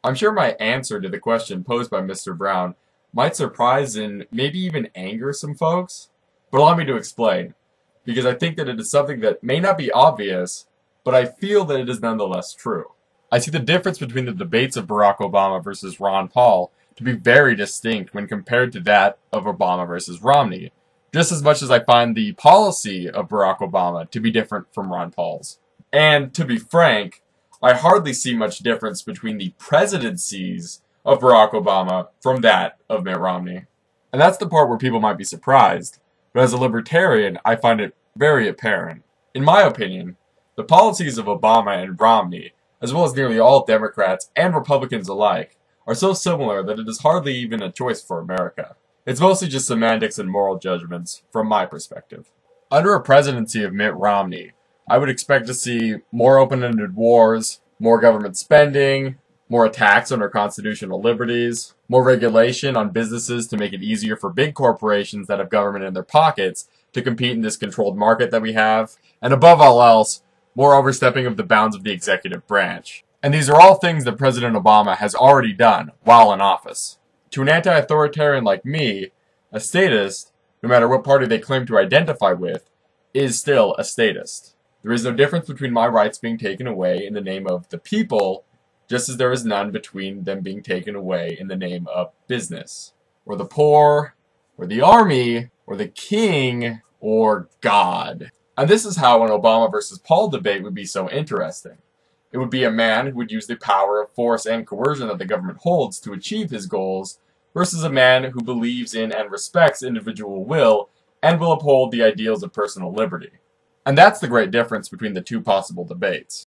I'm sure my answer to the question posed by Mr. Brown might surprise and maybe even anger some folks, but allow me to explain, because I think that it is something that may not be obvious, but I feel that it is nonetheless true. I see the difference between the debates of Barack Obama versus Ron Paul to be very distinct when compared to that of Obama versus Romney, just as much as I find the policy of Barack Obama to be different from Ron Paul's. And to be frank, I hardly see much difference between the presidencies of Barack Obama from that of Mitt Romney. And that's the part where people might be surprised, but as a libertarian, I find it very apparent. In my opinion, the policies of Obama and Romney, as well as nearly all Democrats and Republicans alike, are so similar that it is hardly even a choice for America. It's mostly just semantics and moral judgments, from my perspective. Under a presidency of Mitt Romney, I would expect to see more open-ended wars, more government spending, more attacks on our constitutional liberties, more regulation on businesses to make it easier for big corporations that have government in their pockets to compete in this controlled market that we have, and above all else, more overstepping of the bounds of the executive branch. And these are all things that President Obama has already done while in office. To an anti-authoritarian like me, a statist, no matter what party they claim to identify with, is still a statist. There is no difference between my rights being taken away in the name of the people, just as there is none between them being taken away in the name of business, or the poor, or the army, or the king, or God. And this is how an Obama versus Paul debate would be so interesting. It would be a man who would use the power of force and coercion that the government holds to achieve his goals, versus a man who believes in and respects individual will and will uphold the ideals of personal liberty. And that's the great difference between the two possible debates.